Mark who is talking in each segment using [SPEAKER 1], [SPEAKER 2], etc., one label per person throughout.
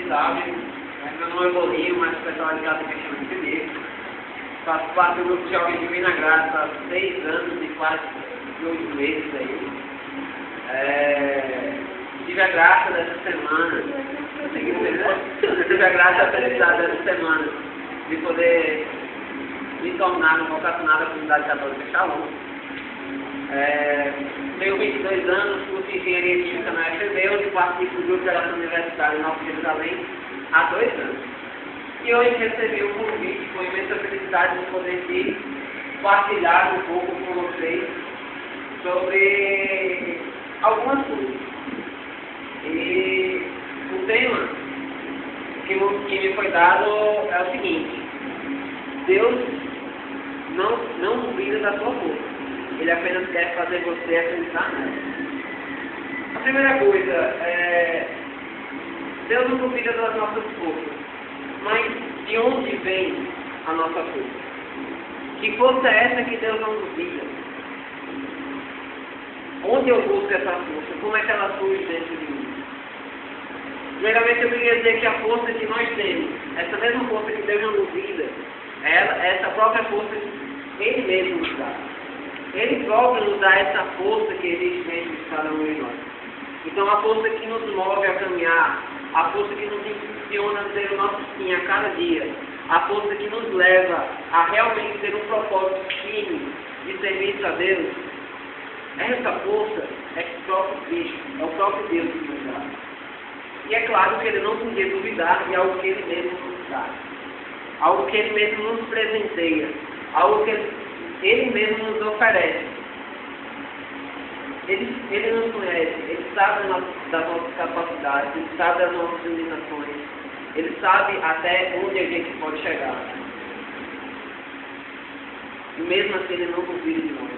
[SPEAKER 1] sabe, meu nome é Bolinho, mas o pessoal de casa me chama de Felipe. Faço parte do grupo de jovens de Minas Graça há 6 anos e quase 8 meses aí. Tive a graça dessa semana, tive a graça e a felicidade dessa semana de poder me tornar vocacionado à comunidade católica Shalom. Tenho 22 anos, curso de engenharia química na FEBEUS e participo do grupo de relação universitária em Nova Jerusalém há 2 anos. E hoje recebi um convite com imensa felicidade de poder vir partilhar um pouco com vocês sobre algumas coisas. E o tema que me foi dado é o seguinte: Deus não duvida da sua força. Ele apenas quer fazer você acreditar nela. A primeira coisa Deus não duvida das nossas forças. Mas de onde vem a nossa força? Que força é essa que Deus não duvida? Onde eu busco essa força? Como é que ela surge dentro de mim? Primeiramente eu queria dizer que a força que nós temos, essa mesma força que Deus não duvida, essa própria força Ele mesmo nos dá. Ele próprio nos dá essa força que existe dentro de cada um de nós. Então a força que nos move a caminhar, a força que nos impulsiona a ter o nosso sim a cada dia, a força que nos leva a realmente ter um propósito firme de serviço a Deus, essa força é o próprio Cristo, é o próprio Deus que nos dá. E é claro que Ele não podia duvidar de algo que Ele mesmo nos dá, algo que Ele mesmo nos presenteia, algo que Ele mesmo nos oferece. Ele nos conhece, Ele sabe das nossas capacidades, Ele sabe das nossas limitações, Ele sabe até onde a gente pode chegar. E mesmo assim Ele não duvida de nós.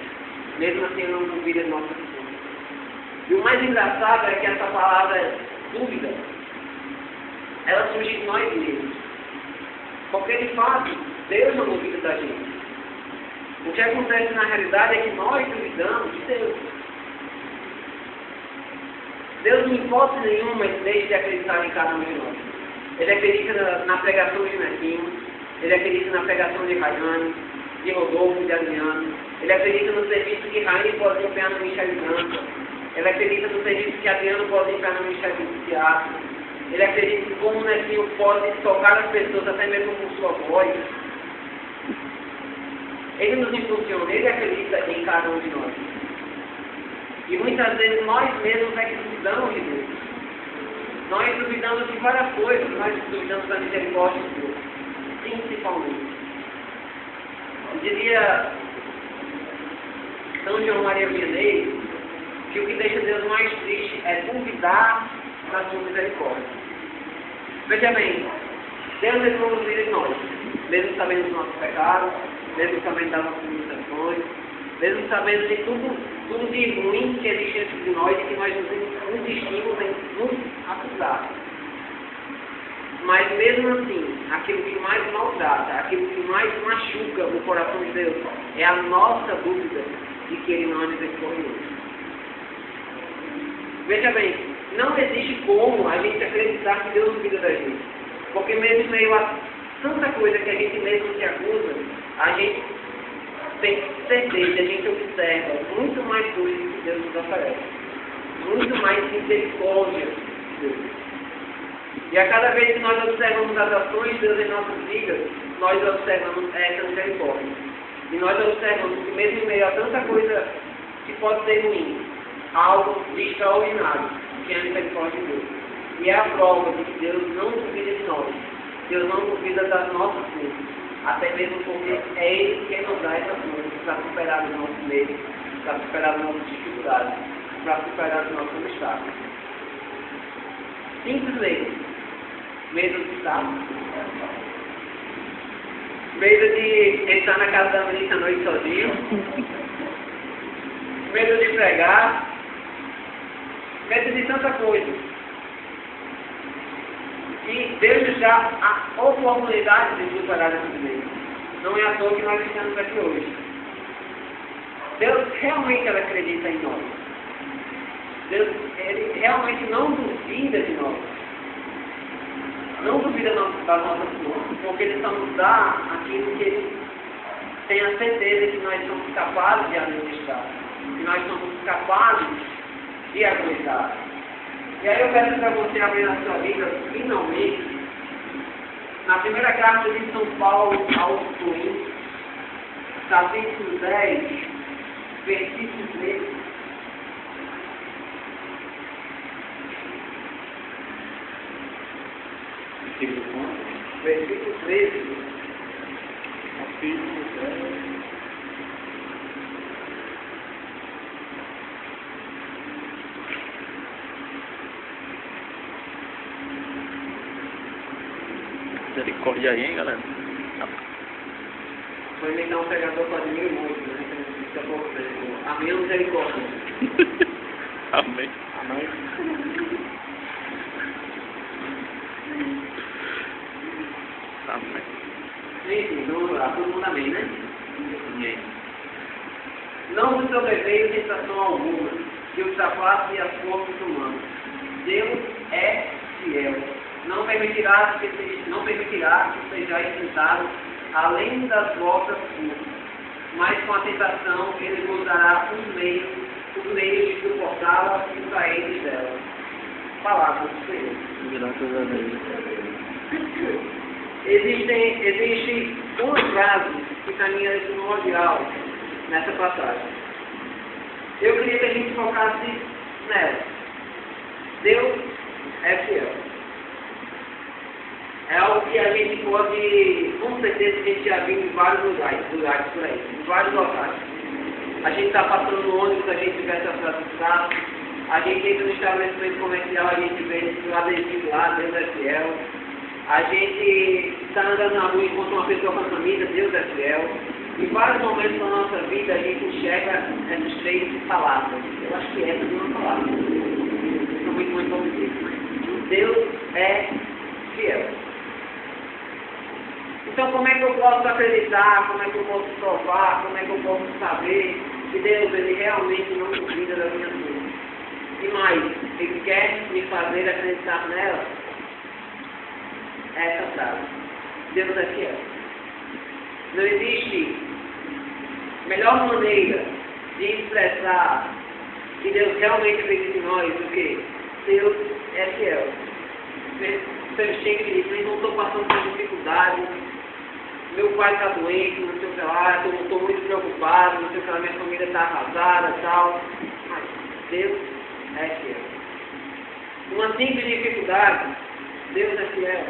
[SPEAKER 1] Mesmo assim Ele não duvida de nossas forças. E o mais engraçado é que essa palavra dúvida, ela surge de nós mesmos. Porque de fato, Deus não duvida da gente. O que acontece na realidade é que nós duvidamos de Deus. Deus, em hipótese nenhuma, deixa de acreditar em cada um de nós. Ele acredita na pregação de Netinho, Ele acredita na pregação de Rayane, de Rodolfo, de Adriano. Ele acredita no serviço que Raine pode empenhar no Ministério Branco. Ele acredita no serviço que Adriano pode empenhar no Ministério do Teatro. Ele acredita em como o Netinho pode tocar as pessoas, até mesmo com sua voz. Ele nos impulsiona, Ele acredita em cada um de nós. E muitas vezes nós mesmos é que duvidamos de Deus. Nós duvidamos de várias coisas, nós duvidamos da misericórdia de Deus, principalmente. Eu diria São João Maria Vianney que o que deixa Deus mais triste é duvidar da sua misericórdia. Veja bem, Deus não duvida de nós, mesmo sabendo dos nossos pecados, mesmo sabendo das nossas limitações, mesmo sabendo de tudo de ruim que existe dentro de nós e que nós nos insistimos em nos acusar. Mas mesmo assim, aquilo que mais maltrata, aquilo que mais machuca o coração de Deus é a nossa dúvida de que Ele não é misericordioso. Veja bem, não existe como a gente acreditar que Deus duvida da gente. Porque mesmo meio a tanta coisa que a gente mesmo se acusa, a gente tem certeza, a gente observa muito mais coisas que Deus nos oferece. Muito mais misericórdia de Deus. E a cada vez que nós observamos as ações de Deus em nossas vidas, nós observamos essa misericórdia. E nós observamos que mesmo em meio a tanta coisa que pode ser ruim, algo de extraordinário, que é a misericórdia de Deus. E é a prova de que Deus não duvida de nós. Deus não duvida das nossas forças. Até mesmo porque é Ele quem nos dá essa força para superar os nossos medos, para superar as nossas dificuldades, para superar os nossos obstáculos. Simplesmente, medo de estar, medo de entrar na casa da ministra à noite sozinho, medo de pregar, medo de tanta coisa. E Deus nos dá a oportunidade de superar esse medo. Não é à toa que nós estamos aqui hoje. Deus realmente acredita em nós. Deus, Ele realmente não duvida de nós. Não duvida das nossas forças, porque Ele só nos dá aquilo que Ele tem a certeza que nós somos capazes de administrar, que nós somos capazes de aguentar. E aí eu peço para você abrir a sua Bíblia, finalmente, na primeira carta de São Paulo aos Coríntios, capítulo 10, versículo 13. Versículo 13. Capítulo 10.
[SPEAKER 2] Misericórdia aí, hein, galera?
[SPEAKER 1] Foi me dar um pegador para mim muito, né? Daqui a pouco, amém, misericórdia.
[SPEAKER 2] Amém.
[SPEAKER 1] Amém.
[SPEAKER 2] Amém.
[SPEAKER 1] Gente, vamos lá, todo mundo amém, né? Amém. Não vos sobreveio tentação alguma, que ultrapasse as forças humanas. Deus é fiel. Não permitirá que sejais tentados além das vossas forças, mas com a tentação Ele vos dará os meios de suportá-la e sair dela. Palavra do Senhor.
[SPEAKER 2] Graças a Deus.
[SPEAKER 1] Existe uma frase que caminha primordial nessa passagem. Eu queria que a gente focasse nela. Deus é fiel. É algo que a gente pode, com certeza, a gente já viu em vários lugares por aí, em vários locais. A gente está passando no ônibus, a gente vê essa frase do carro, a gente entra no estabelecimento comercial, a gente vê esse adesivo lá, Deus é fiel. A gente está andando na rua e encontra uma pessoa com a camisa, Deus é fiel. Em vários momentos da nossa vida, a gente enxerga essas três palavras. Eu acho que essa é uma palavra. São muito importantes, mas Deus é fiel. Então, como é que eu posso acreditar, como é que eu posso provar, como é que eu posso saber que Deus ele realmente não duvida da minha vida? E mais, Ele quer me fazer acreditar nela? Essa frase. Deus é fiel. Não existe melhor maneira de expressar que Deus realmente acredita em nós do que Deus é fiel. Você chega e diz, não estou passando por dificuldade, meu pai está doente, não sei o que lá, estou muito preocupado, não sei o que lá, minha família está arrasada e tal. Mas Deus é fiel. Uma simples dificuldade, Deus é fiel.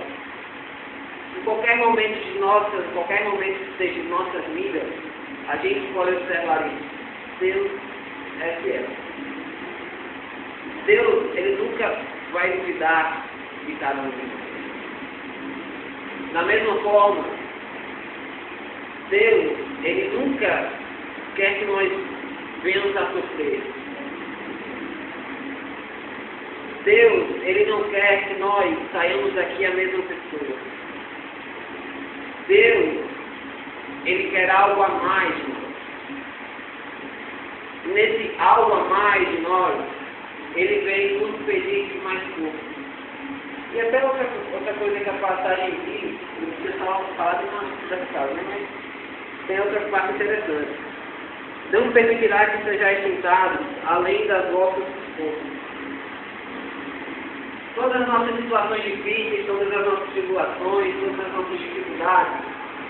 [SPEAKER 1] Em qualquer momento que seja de nossas vidas, a gente pode observar isso. Deus é fiel. Deus, Ele nunca vai duvidar de cada um de nós. Da mesma forma, Deus, Ele nunca quer que nós venhamos a sofrer. Deus, Ele não quer que nós saiamos daqui a mesma pessoa. Deus, Ele quer algo a mais de nós. Nesse algo a mais de nós, Ele vem nos pedir mais força. E até outra coisa que a passagem diz, não precisa falar de uma dessa, né? Mas tem outra parte interessante. Não permitirá que sejais tentados além das vossas forças. Todas as nossas situações difíceis, todas as nossas tribulações, todas as nossas dificuldades,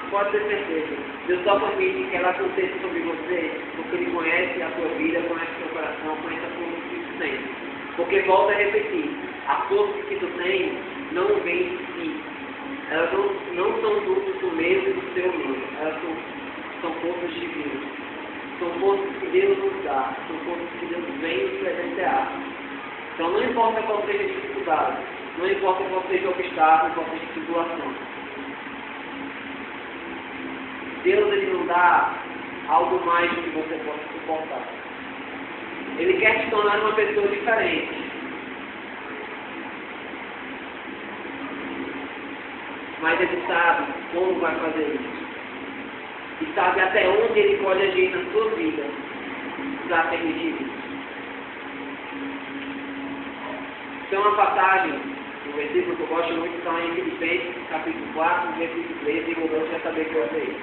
[SPEAKER 1] pode ter certeza. Deus só permite que ela aconteça sobre você, porque Ele conhece a sua vida, conhece o seu coração, conhece a força que tu tem. Porque, volta a repetir, a força que tu tem não vem de si. Elas não são frutos do medo e do seu medo. Elas são forças divinas. São forças que Deus nos dá. São forças que Deus vem nos presentear. Então, não importa qual seja a dificuldade, não importa qual seja o obstáculo, qual seja a tribulação. Deus, Ele não dá algo mais do que você possa suportar. Ele quer te tornar uma pessoa diferente. Mas Ele sabe como vai fazer isso. E sabe até onde Ele pode agir na sua vida para permitir isso. Tem uma passagem Um versículo que eu gosto muito está em Filipenses, capítulo 4, versículo 13, e o Deus vai saber que eu sei.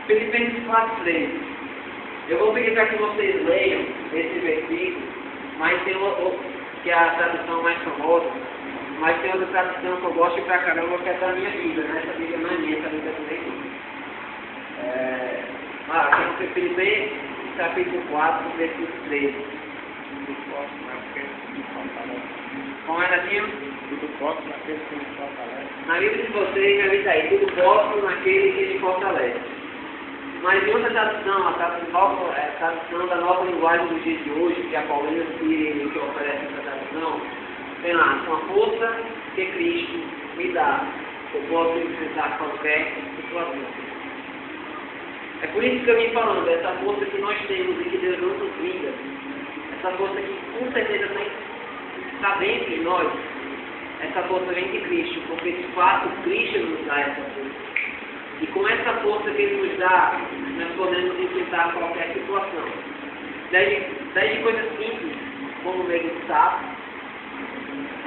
[SPEAKER 1] Filipenses 4, 13. Eu vou pedir para que vocês leiam esse versículo, mas tem que é a tradução mais famosa, mas tem outra tradução que eu gosto pra caramba, que é da minha Bíblia, né? Essa Bíblia não é minha, essa Bíblia também não. Tem o Filipenses, capítulo 4, versículo 13. Como é, Natinho?
[SPEAKER 3] Tudo posso naquele que me fortalece.
[SPEAKER 1] Na Bíblia de vocês vai vir daí, tudo posso naquele que me fortalece. Mas em outra tradução, a tradução da nova linguagem do dia de hoje, que é a Paulina que oferece essa tradução, tem lá, com a força que Cristo me dá, eu posso enfrentar qualquer situação. É por isso que eu vim falando, essa força que nós temos e que Deus nos brinda, essa força que com certeza está dentro de nós, essa força vem de Cristo, porque de fato Cristo nos dá essa força. E com essa força que Ele nos dá, nós podemos enfrentar qualquer situação. Desde coisas simples, como o medo de sapo,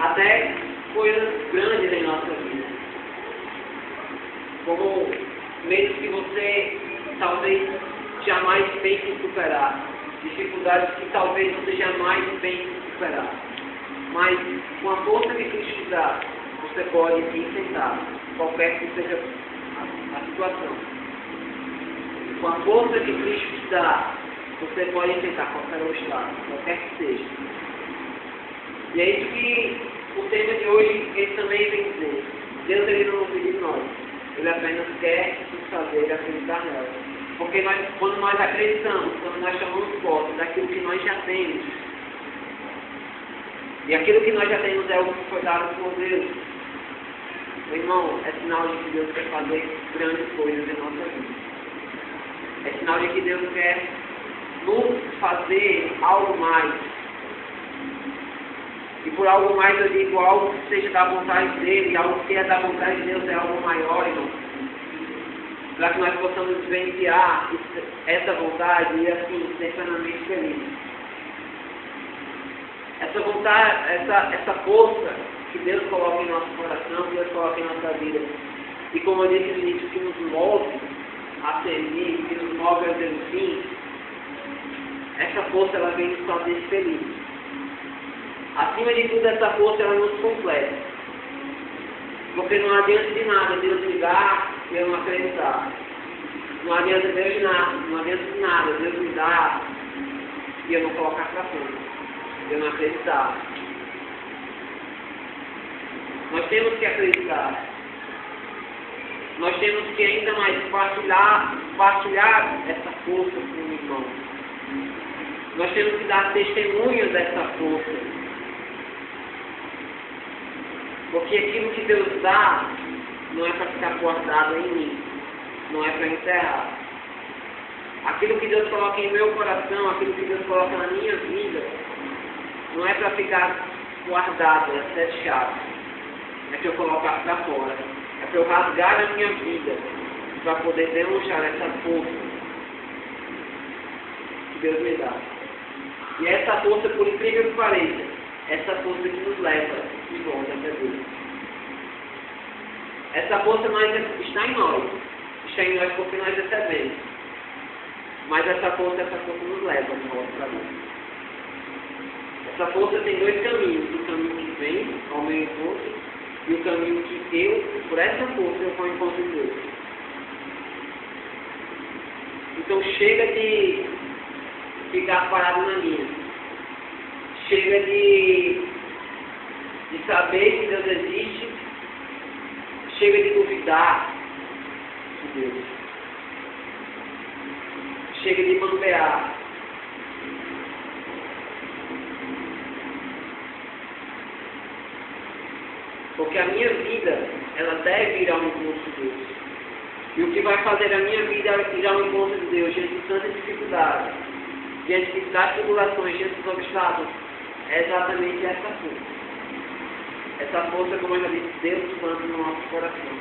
[SPEAKER 1] até coisas grandes em nossa vida. Como medos que você talvez jamais pense em superar. Dificuldades que talvez você jamais pense em superar. Mas com a força que Cristo te dá, você pode enfrentar qualquer que seja a situação. Com a força que Cristo te dá, você pode enfrentar qualquer obstáculo, qualquer que seja. E é isso que o tema de hoje ele também vem dizer. Deus ele não pediu de nós. Ele apenas quer nos fazer acreditar nela. Porque quando nós acreditamos, quando nós chamamos posse daquilo que nós já temos, e aquilo que nós já temos é algo que foi dado por Deus, meu irmão, é sinal de que Deus quer fazer grandes coisas em nossa vida. É sinal de que Deus quer nos fazer algo mais. E por algo mais eu digo algo que seja da vontade dele, algo que é da vontade de Deus é algo maior, irmão. Para que nós possamos vivenciar essa vontade e assim ser plenamente felizes. Essa vontade, essa força que Deus coloca em nosso coração, que Deus coloca em nossa vida. E como eu disse no início, que nos move a servir, que nos move a ter o fim, essa força ela vem nos fazer felizes. Acima de tudo, essa força ela nos completa. Porque não adianta de nada Deus me dar e eu não acreditar. Não adianta Deus de nada, não adianta de nada Deus me dar e eu não colocar para frente. Eu não acreditar. Nós temos que acreditar. Nós temos que ainda mais partilhar essa força com o irmão. Nós temos que dar testemunho dessa força. Porque aquilo que Deus dá não é para ficar guardado em mim. Não é para enterrar. Aquilo que Deus coloca em meu coração, aquilo que Deus coloca na minha vida, não é para ficar guardado, é fechado. É para eu colocar para fora. É para eu rasgar a minha vida para poder demonstrar essa força que Deus me dá. E essa força, por incrível que pareça, essa força que nos leva de volta até Deus. Essa força está em nós. Está em nós porque nós recebemos. Mas essa força nos leva de volta para Deus. Essa força tem dois caminhos. O caminho que vem ao meu encontro e o caminho que eu, por essa força, eu vou ao encontro de Deus. Então chega de ficar parado na minha. Chega de saber que Deus existe. Chega de duvidar de Deus. Chega de bambear. Porque a minha vida, ela deve ir ao encontro de Deus. E o que vai fazer a minha vida ir ao encontro de Deus diante de tantas dificuldades, diante das tribulações, diante dos obstáculos, é exatamente essa força. Essa força, como eu já disse, Deus planta no nosso coração.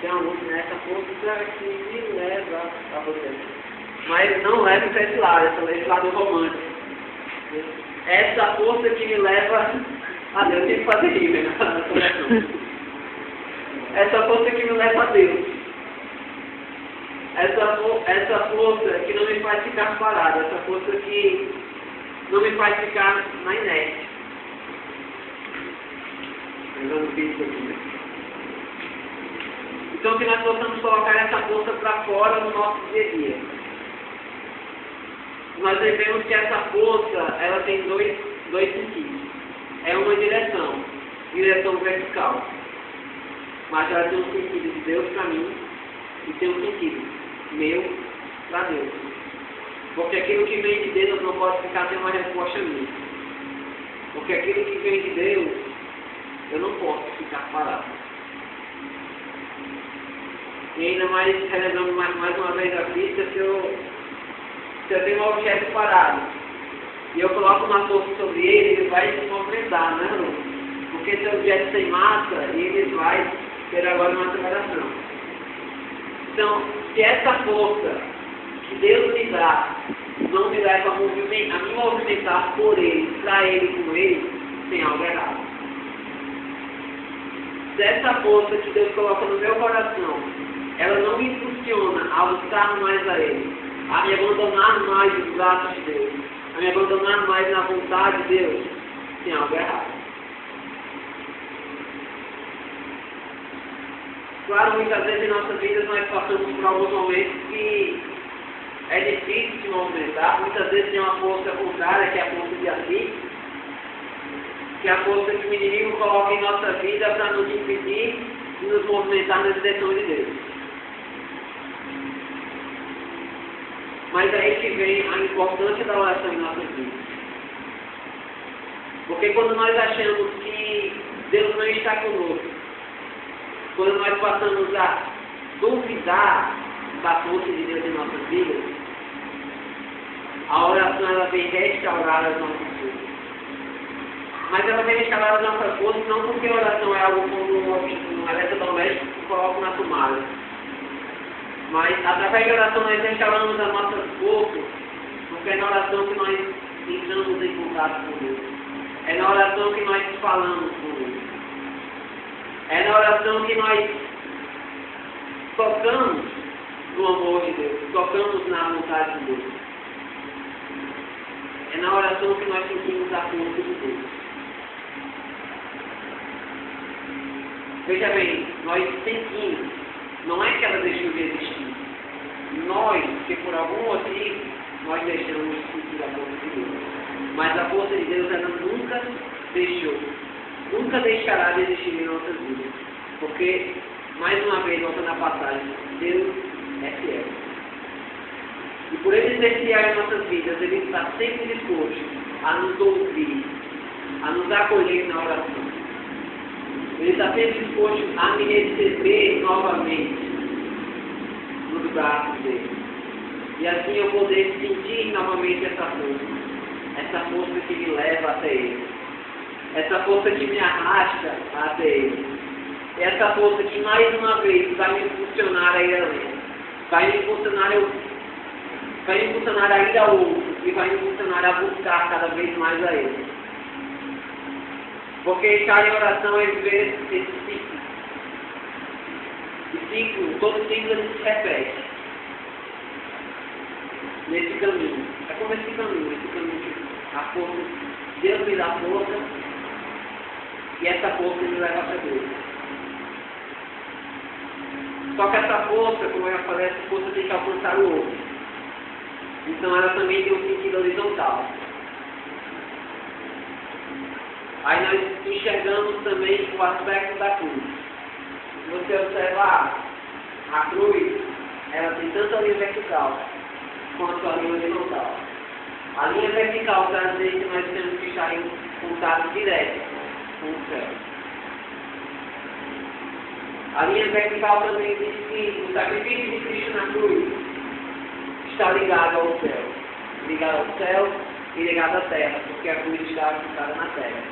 [SPEAKER 1] Tem uma música, né? Essa força que me leva a você. Mas não leve para esse lado, esse lado romântico. Essa força que me leva a Deus. Eu tenho que fazer isso, né? Essa força que me leva a Deus. Essa força que não me faz ficar parado. Essa força que não me faz ficar na inércia. Então que nós possamos colocar essa força para fora no nosso dia a dia. Nós devemos que essa força, ela tem dois sentidos. É uma direção vertical. Mas ela tem um sentido de Deus para mim e tem um sentido meu para Deus. Porque aquilo que vem de Deus não pode ficar sem uma resposta minha. Porque aquilo que vem de Deus, eu não posso ficar parado. E ainda mais, relembrando mais uma vez a vista, se eu tenho um objeto parado e eu coloco uma força sobre ele vai se movimentar, né, Lu? Porque esse objeto tem massa e ele vai ter agora uma aceleração. Então, se essa força que Deus me dá não me leva a me movimentar por ele, para ele, com ele, tem algo errado. Se essa força que Deus coloca no meu coração, ela não me impulsiona a buscar mais a ele, a me abandonar mais nos braços de Deus, a me abandonar mais na vontade de Deus, tem algo errado. Claro, muitas vezes em nossas vidas nós passamos por alguns momentos que é difícil se movimentar, muitas vezes tem uma força contrária, que é a força de Assis, que é a força que o inimigo coloca em nossa vida para nos impedir de nos movimentar na direção de Deus. Mas é aí que vem a importância da oração em nossas vidas. Porque quando nós achamos que Deus não está conosco, quando nós passamos a duvidar da força de Deus em nossas vidas, a oração ela vem restaurar as nossas vidas. Mas ela vem restaurar as nossas forças não porque a oração é algo como um eletrodoméstico que coloca na tomada. Mas através da oração nós restauramos as nossas forças, porque é na oração que nós entramos em contato com Deus. É na oração que nós falamos com Deus. É na oração que nós tocamos no amor de Deus, tocamos na vontade de Deus. É na oração que nós sentimos a força de Deus. Veja bem, nós sentimos, não é que ela deixou de existir. Nós, que por algum motivo, nós deixamos de sentir a força de Deus. Mas a força de Deus, ela nunca deixou. Nunca deixará de existir em nossas vidas. Porque, mais uma vez, voltando à passagem, Deus é fiel. E por ele ser fiel em nossas vidas, ele está sempre disposto a nos ouvir, a nos acolher na oração. Ele está sempre disposto a me receber novamente nos braços dele. E assim eu poder sentir novamente essa força que me leva até ele. Essa força que me arrasta até ele. E essa força que mais uma vez vai me impulsionar a ir além. Vai me impulsionar a ir ao outro. E vai me impulsionar a buscar cada vez mais a ele. Porque estar em oração é viver esse ciclo. Esse ciclo, todo ciclo ele se repete. Nesse caminho. É como esse caminho. A força, Deus me dá força. E essa força me leva para Deus. Só que essa força, como eu já falei, essa força tem que alcançar o outro. Então ela também tem um sentido horizontal. Aí nós enxergamos também o aspecto da cruz. Se você observar, a cruz, ela tem tanto a linha vertical quanto a linha horizontal. A linha vertical quer dizer que nós temos que estar em contato direto com o céu. A linha vertical também diz que o sacrifício de Cristo na cruz está ligado ao céu. Ligado ao céu e ligado à terra, porque a cruz está aplicada na terra.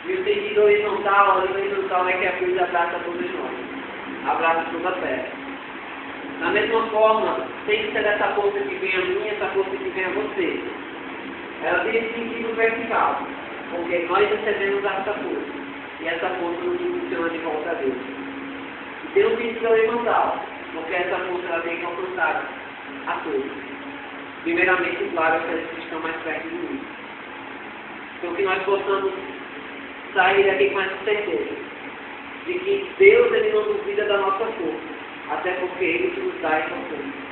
[SPEAKER 1] E o sentido horizontal, a linha horizontal é que a cruz abraça todos nós. Abraça toda a terra. Da mesma forma, tem que ser dessa força que vem a mim, essa força que vem a você. Ela tem esse sentido vertical, porque nós recebemos essa força. E essa força nos impulsiona de volta a Deus. E tem um sentido horizontal, porque essa força ela tem que alcançar a todos. Primeiramente, claro, aqueles que estão mais perto de mim. Então, que nós possamos sair daqui com essa certeza de que Deus ele não duvida da nossa força, até porque Ele que nos dá essa força.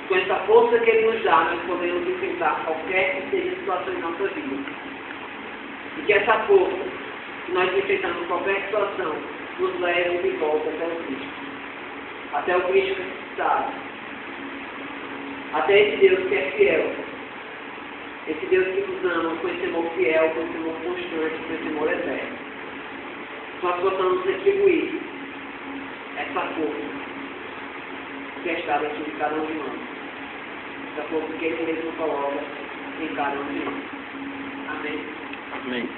[SPEAKER 1] Com essa força que Ele nos dá, nós podemos enfrentar qualquer que seja a situação em nossa vida. E que essa força, que nós enfrentamos qualquer situação, nos leve de volta até o Cristo. Até o Cristo ressuscitado. Até esse Deus que é fiel. Esse Deus que nos ama com esse amor fiel, com esse amor constante, com esse amor eterno. Nós possamos retribuir essa força que está dentro de cada um de nós. Essa força que Ele mesmo coloca em cada um de nós. Amém.
[SPEAKER 2] Amém.